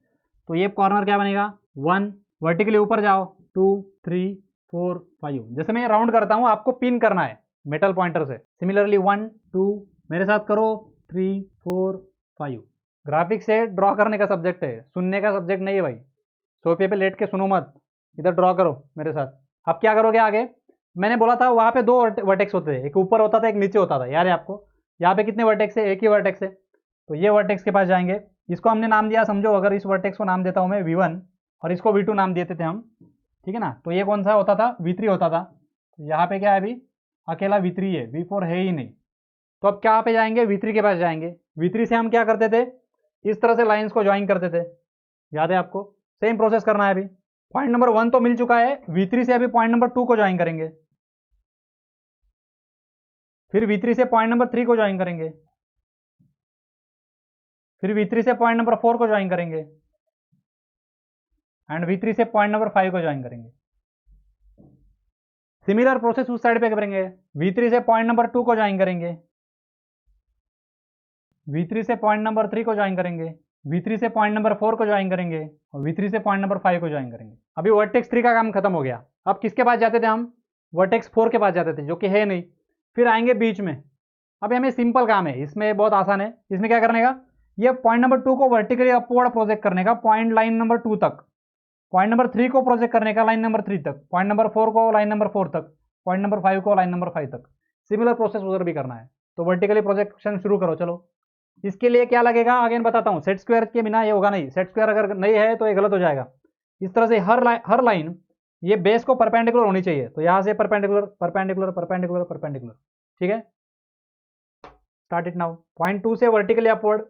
तो ये कॉर्नर क्या बनेगा, 1, वर्टिकली ऊपर जाओ, 2 3 4 5। जैसे मैं राउंड करता हूँ, आपको पिन करना है मेटल पॉइंटर से। सिमिलरली 1 2, मेरे साथ करो, 3 4 5। ग्राफिक से ड्रॉ करने का सब्जेक्ट है, सुनने का सब्जेक्ट नहीं है भाई। सोफे पे लेट के सुनो मत, इधर ड्रॉ करो मेरे साथ। अब क्या करोगे आगे, मैंने बोला था वहां पे 2 वर्टेक्स होते थे, एक ऊपर होता था एक नीचे होता था, याद है आपको। यहाँ पे कितने वर्टेक्स है, एक ही वर्टेक्स है। तो ये वर्टेक्स के पास जाएंगे, इसको हमने नाम दिया, समझो अगर इस वर्टेक्स को नाम देता हूँ मैं V1 और इसको V2 नाम देते थे हम, ठीक है ना। तो ये कौन सा होता था, V3 होता था। तो यहाँ पे क्या है, अभी अकेला V3 है, V4 है ही नहीं। तो अब क्या पे जाएंगे, V3 के पास जाएंगे। V3 से हम क्या करते थे, इस तरह से लाइंस को ज्वाइन करते थे, याद है आपको। सेम प्रोसेस करना है। अभी पॉइंट नंबर 1 तो मिल चुका है, V3 से अभी पॉइंट नंबर 2 को ज्वाइन करेंगे, फिर V3 से पॉइंट नंबर 3 को ज्वाइन करेंगे, फिर V3 से पॉइंट नंबर 4 को ज्वाइन करेंगे, एंड V3 से पॉइंट नंबर 5 को ज्वाइन करेंगे। सिमिलर प्रोसेस उस साइड पे करेंगे, V3 से पॉइंट नंबर 2 को ज्वाइन करेंगे, V3 से पॉइंट नंबर 3 को ज्वाइन करेंगे, V3 से पॉइंट नंबर 4 को ज्वाइन करेंगे और V3 से पॉइंट नंबर 5 को ज्वाइन करेंगे। अभी वर्टेक्स 3 का काम खत्म हो गया। अब किसके पास जाते थे हम? वर्टेक्स 4 के पास जाते थे, जो कि है नहीं। फिर आएंगे बीच में। अभी हमें सिंपल काम है, इसमें बहुत आसान है। इसमें क्या करने का, ये पॉइंट नंबर 2 को वर्टिकली अपवर्ड प्रोजेक्ट करने का पॉइंट लाइन नंबर 2 तक, पॉइंट नंबर 3 को प्रोजेक्ट करने का लाइन नंबर 3 तक, पॉइंट नंबर 4 को लाइन नंबर 4 तक, पॉइंट नंबर 5 को लाइन नंबर 5 तक। सिमिलर प्रोसेस उधर भी करना है। तो वर्टिकली प्रोजेक्शन शुरू करो। चलो, इसके लिए क्या लगेगा अगेन बताता हूँ। सेट स्क्वायर के बिना ये होगा नहीं। सेट स्क्वायर अगर नहीं है तो ये गलत हो जाएगा। इस तरह से हर लाइन ये बेस को परपेंडिकुलर होनी चाहिए। तो यहाँ से परपेंडिकुलर परपेंडिकुलर परपेंडिकुलर परपेंडिकुलर, ठीक है। Start it now. पॉइंट 2 से वर्टिकली अपवर्ड,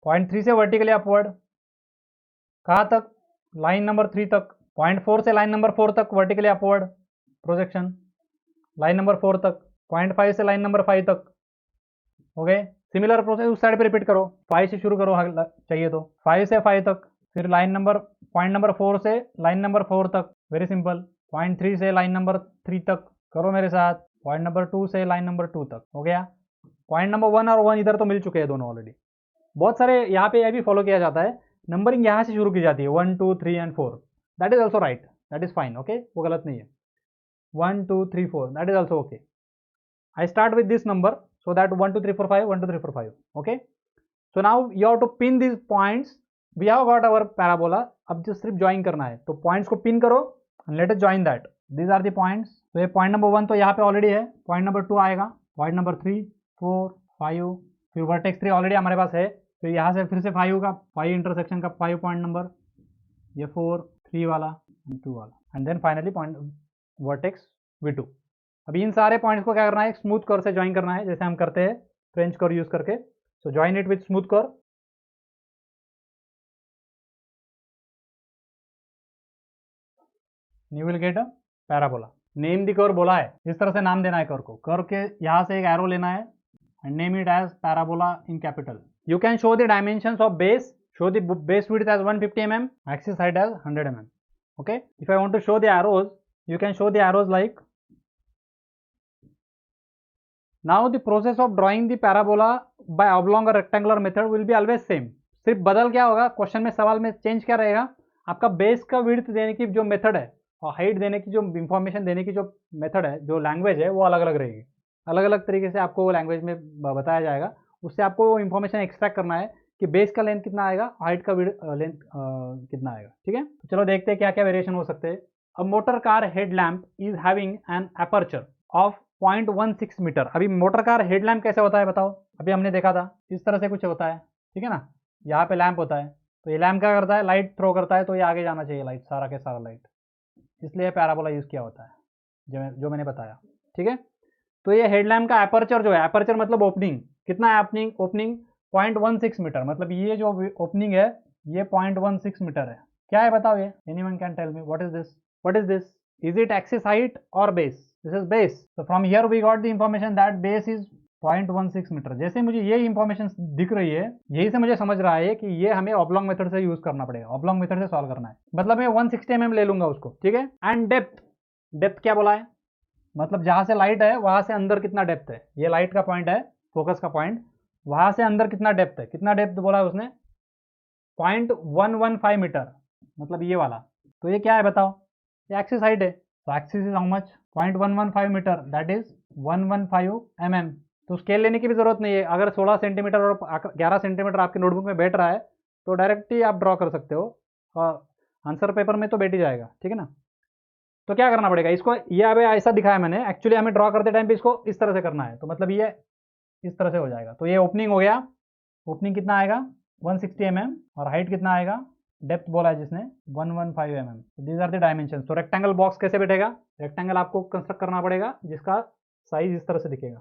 पॉइंट 3 से वर्टिकली अपवर्ड, कहाँ तक? लाइन नंबर 3 तक। पॉइंट 4 से लाइन नंबर 4 तक vertically upward projection, line number 4 तक। पॉइंट 5 से लाइन नंबर 5 तक। ओके, सिमिलर प्रोसेस उस साइड पे रिपीट करो। 5 से शुरू करो चाहिए तो, 5 से 5 तक। फिर लाइन नंबर पॉइंट नंबर 4 से लाइन नंबर 4 तक, वेरी सिंपल। पॉइंट 3 से लाइन नंबर 3 तक, करो मेरे साथ। पॉइंट नंबर 2 से लाइन नंबर 2 तक, हो गया। पॉइंट नंबर 1 और 1 इधर तो मिल चुके हैं दोनों ऑलरेडी। बहुत सारे यहाँ पे यह भी फॉलो किया जाता है, नंबरिंग यहाँ से शुरू की जाती है, 1 2 3 and 4। That is also right, that is fine. Okay, वो गलत नहीं है। 1 2 3 4, that is also okay. I start with this number so that 1 2 3 4 5, 1 2 3 4 5. Okay, so now you have to pin these points. We have got our parabola. अब जो सिर्फ join करना है, तो पॉइंट्स को पिन करो and let us join that. These are the points. तो ये पॉइंट नंबर 1 तो यहाँ पे ऑलरेडी है, पॉइंट नंबर 2 आएगा, पॉइंट नंबर 3 4 5, फिर वर्टेक्स 3 ऑलरेडी हमारे पास है। फिर यहाँ से फिर से 5 का 5 इंटरसेक्शन का 5 पॉइंट नंबर, ये 4 3 वाला 2 वाला, and then finally point vertex V2। अभी इन सारे पॉइंट्स को क्या करना है? स्मूथ कर्व से ज्वाइन करना है, जैसे हम करते हैं फ्रेंच कर्व यूज करके। सो join it with smooth curve. You will get a parabola. Name the curve बोला है, इस तरह से नाम देना है कर्व को। कर्व के यहाँ से एक एरो लेना है and name it as parabola in capital. You can show the dimensions of base, show the base width as 150 mm, axis height as 100 mm. Okay, if I want to show the arrows, you can show the arrows like. Now the process of drawing the parabola by oblong or rectangular method will be always same. सिर्फ बदल क्या होगा question में, सवाल में change क्या रहेगा? आपका बेस का विड्थ देने की जो मेथड है और हाइट देने की जो इंफॉर्मेशन देने की जो मेथड है, जो लैंग्वेज है, वो अलग अलग रहेगी। अलग अलग तरीके से आपको वो लैंग्वेज में बताया जाएगा। उससे आपको वो इंफॉर्मेशन एक्सट्रैक्ट करना है कि बेस का लेंथ कितना आएगा, हाइट का लेंथ कितना आएगा। ठीक है, तो चलो देखते हैं क्या क्या वेरिएशन हो सकते हैं। A motor car headlamp is having an aperture of 0.16 metre. अभी मोटर कार हेडलैम्प कैसे होता है बताओ? अभी हमने देखा था इस तरह से कुछ होता है, ठीक है ना। यहाँ पे लैंप होता है, तो ये लैंप क्या करता है? लाइट थ्रो करता है, तो ये आगे जाना चाहिए लाइट, सारा के सारा लाइट, इसलिए पैराबोला यूज किया होता है जो मैंने बताया। ठीक है, तो ये हेडलैम्प का एपर्चर जो है, एपर्चर मतलब ओपनिंग, कितना है ओपनिंग 0.16 मीटर। मतलब ये जो ओपनिंग है ये 0.16 मीटर है। क्या है बताओ ये? Anyone can tell me what is this? What is this? Is it axis height or base? This is base. So from here we got the information that base is 0.16 metre. जैसे मुझे ये information दिख रही है, यही से मुझे समझ रहा है कि ये हमें ऑब्लॉन्ग मेथड से यूज करना पड़ेगा, ऑब्लॉन्ग मेथड से सॉल्व करना है। मतलब मैं 160 mm ले लूंगा उसको, ठीक है। एंड डेप्थ, डेप्थ क्या बोला है? मतलब जहां से लाइट है वहां से अंदर कितना डेप्थ है। ये लाइट का पॉइंट है, फोकस का पॉइंट, वहां से अंदर कितना डेप्थ है। कितना डेप्थ बोला है उसने? 0.115 मीटर, मतलब ये वाला। तो ये क्या है बताओ? ये एक्सिस हाइट है, तो axis is how much? 0.115 metre, that is 115 mm। तो स्केल लेने की भी जरूरत नहीं है। अगर 16 सेंटीमीटर और 11 सेंटीमीटर आपके नोटबुक में बैठ रहा है तो डायरेक्ट ही आप ड्रॉ कर सकते हो, और आंसर पेपर में तो बैठ ही जाएगा, ठीक है ना। तो क्या करना पड़ेगा इसको? ये अभी ऐसा दिखाया मैंने, एक्चुअली हमें ड्रॉ करते टाइम पे इसको इस तरह से करना है। तो मतलब ये इस तरह से हो जाएगा। तो ये ओपनिंग हो गया। ओपनिंग कितना आएगा? 160 mm, और हाइट कितना आएगा? डेप्थ बोला है जिसने 115 mm। These are the dimension. तो रेक्टेंगल बॉक्स कैसे बैठेगा? रेक्टेंगल आपको कंस्ट्रक्ट करना पड़ेगा जिसका साइज इस तरह से दिखेगा,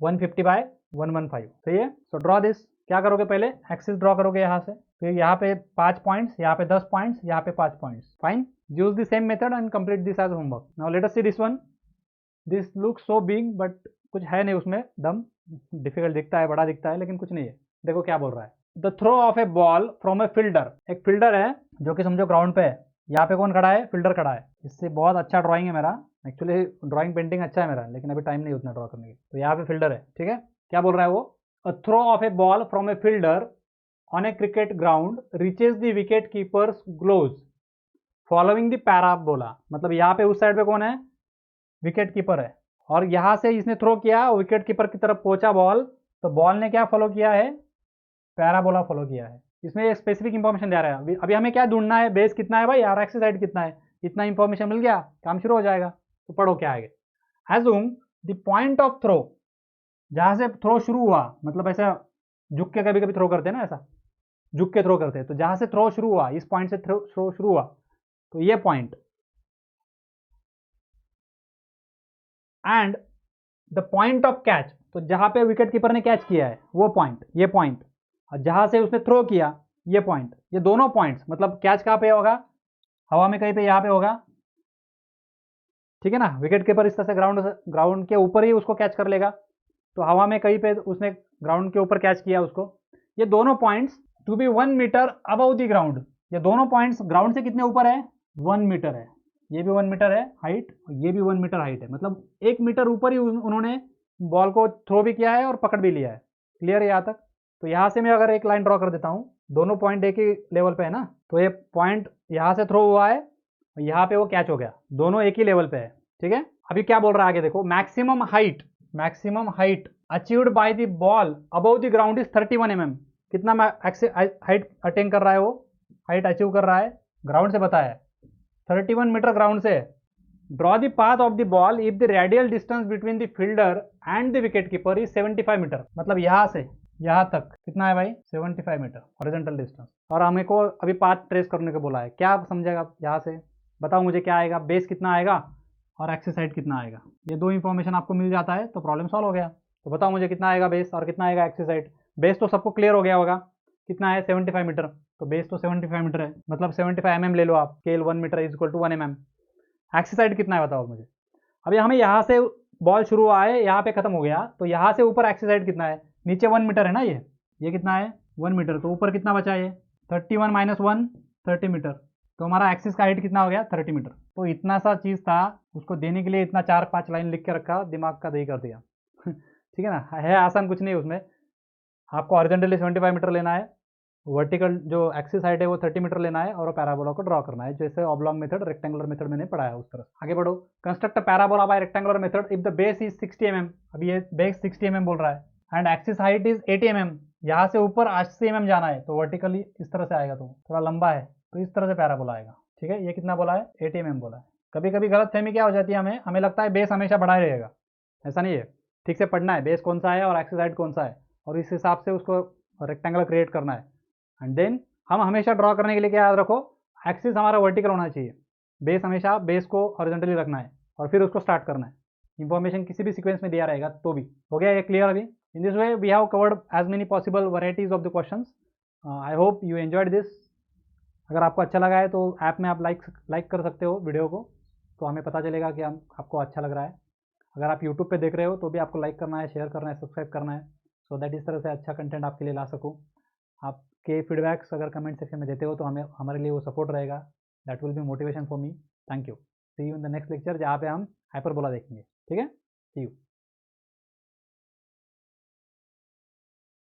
150 बाय 115। सही है। So draw this. क्या करोगे? पहले एक्सिस ड्रॉ करोगे यहाँ से, फिर यहाँ पे 5 पॉइंट्स, यहाँ पे 10 पॉइंट्स, यहाँ पे 5 points. Fine, use the same method and complete this as homework. Now let us see this one. This look so big, but कुछ है नहीं उसमें दम, डिफिकल्ट दिखता है, बड़ा दिखता है, लेकिन कुछ नहीं है। देखो क्या बोल रहा है। The throw of a ball from a fielder. एक फील्डर है जो कि समझो ग्राउंड पे है, यहाँ पे कौन खड़ा है, फिल्डर खड़ा है। इससे बहुत अच्छा ड्राइंग है मेरा, एक्चुअली ड्राइंग पेंटिंग अच्छा है मेरा, लेकिन अभी टाइम नहीं उतना ड्रॉ करने की। तो यहाँ पे फिल्डर है, ठीक है। क्या बोल रहा है वो, a throw of a ball from a fielder on a cricket ground reaches the wicket keeper's glove following the parabola. मतलब यहाँ पे उस साइड पे कौन है, विकेट कीपर है, और यहाँ से इसने थ्रो किया, विकेट कीपर की तरफ पहुंचा बॉल, तो बॉल ने क्या फॉलो किया है, पैराबोला फॉलो किया है। इसमें एक स्पेसिफिक इंफॉर्मेशन दे रहा है। अभी हमें क्या ढूंढना है, बेस कितना है भाई, आर एक्सिस साइड कितना है, इतना इंफॉर्मेशन मिल गया, काम शुरू हो जाएगा। तो पढ़ो क्या आएगा। Assume the point of throw, जहां से थ्रो शुरू हुआ, मतलब ऐसा झुक के कभी कभी थ्रो करते हैं ना, ऐसा झुक के थ्रो करते हैं, तो जहां से थ्रो शुरू हुआ, इस पॉइंट से थ्रो शुरू हुआ, तो ये point and the point of catch, तो जहां पे विकेट कीपर ने कैच किया है वो पॉइंट, ये पॉइंट, और जहां से उसने थ्रो किया ये पॉइंट, ये दोनों पॉइंट्स, मतलब कैच कहां पे होगा, हवा में कहीं पे यहां पे होगा, ठीक है ना। विकेट कीपर इस तरह से ग्राउंड के ऊपर ही उसको कैच कर लेगा, तो हवा में कहीं पे उसने ग्राउंड के ऊपर कैच किया उसको। ये दोनों points to be 1 metre above the ground, ये दोनों पॉइंट्स ग्राउंड से कितने ऊपर है, 1 मीटर है। ये भी 1 मीटर है हाइट, और ये भी 1 मीटर हाइट है, मतलब 1 मीटर ऊपर ही उन्होंने बॉल को थ्रो भी किया है और पकड़ भी लिया है। क्लियर है यहाँ तक। तो यहाँ से मैं अगर एक लाइन ड्रॉ कर देता हूँ, दोनों पॉइंट एक ही लेवल पे है ना, तो ये पॉइंट यहाँ से थ्रो हुआ है, यहाँ पे वो कैच हो गया, दोनों एक ही लेवल पे है, ठीक है। अभी क्या बोल रहा है आगे देखो, maximum height achieved by the ball above the ground is 31 mm। कितना हाइट अटेन कर रहा है वो, हाइट अचीव कर रहा है, ग्राउंड से बताया 31 मीटर ग्राउंड से। Draw the path of the ball if the radial distance between the fielder and the wicket keeper is 75 metre. मतलब यहाँ से यहाँ तक कितना है भाई, 75 मीटर हॉरिजॉन्टल डिस्टेंस। और हमें को अभी पाथ ट्रेस करने को बोला है, क्या समझेगा यहाँ से, बताओ मुझे क्या आएगा, बेस कितना आएगा और एक्सिस साइड कितना आएगा। ये दो इंफॉर्मेशन आपको मिल जाता है तो प्रॉब्लम सॉल्व हो गया। तो बताओ मुझे कितना आएगा बेस और कितना आएगा एक्सिस साइड। बेस तो सबको क्लियर हो गया होगा, कितना है 75 मीटर, तो बेस तो 75 मीटर है, मतलब 75 mm ले लो आप, scale 1 metre is equal to 1 mm। Axis side कितना है बताओ मुझे। अभी हमें यहाँ से बॉल शुरू हुआ है, यहाँ पे खत्म हो गया, तो यहाँ से ऊपर एक्सिस साइड कितना है, नीचे 1 मीटर है ना, ये कितना है 1 मीटर, तो ऊपर कितना बचा ये 31 माइनस 1 30 मीटर, तो हमारा एक्सिस का हाइट कितना हो गया 30 मीटर। तो इतना सा चीज़ था, उसको देने के लिए इतना 4-5 लाइन लिख के रखा, दिमाग का दही कर दिया ठीक है ना, है आसान कुछ नहीं उसमें। आपको हॉरिजॉन्टली 75 मीटर लेना है, वर्टिकल जो एक्सिस हाइट है वो 30 मीटर लेना है, और पैराबोला को ड्रॉ करना है, जैसे ऑब्लॉन्ग मेथड रेक्टेंगुलर मेथड मैंने पढ़ाया उस तरह। आगे बढ़ो, construct a parabola bye rectangular method if the base is 60 mm। अभी ये बेस 60 mm बोल रहा है, and axis height is 80 mm। यहाँ से ऊपर 80 mm जाना है, तो वर्टिकली इस तरह से आएगा, तो थोड़ा लंबा है, तो इस तरह से पैराबोला आएगा, ठीक है। ये कितना बोला है 80 mm बोला है। कभी कभी गलत फहमी क्या हो जाती है, हमें लगता है बेस हमेशा बढ़ा रहेगा, ऐसा नहीं है। ठीक से पढ़ना है बेस कौन सा है और एक्सिस हाइट कौन सा है, और इस हिसाब से उसको रेक्टेंगल क्रिएट करना है। एंड देन हम हमेशा ड्रॉ करने के लिए क्या याद रखो, एक्सिस हमारा वर्टिकल होना चाहिए, बेस हमेशा बेस को हॉरिजॉन्टली रखना है, और फिर उसको स्टार्ट करना है। इंफॉर्मेशन किसी भी सीक्वेंस में दिया रहेगा तो भी हो गया ये क्लियर। अभी in this way we have covered as many possible varieties of the questions. I hope you enjoyed this. अगर आपको अच्छा लगा है तो ऐप में आप लाइक कर सकते हो वीडियो को, तो हमें पता चलेगा कि आपको अच्छा लग रहा है। अगर आप यूट्यूब पे देख रहे हो तो भी आपको लाइक करना है, शेयर करना है, सब्सक्राइब करना है, सो दैट इस तरह से अच्छा कंटेंट आपके लिए ला सकूँ। आपके फीडबैक्स अगर कमेंट सेक्शन में देते हो तो हमारे लिए वो सपोर्ट रहेगा, that will be motivation for me. Thank you, see you in the next lecture, जहाँ पे हम हाइपरबोला देखेंगे, ठीक है। See you.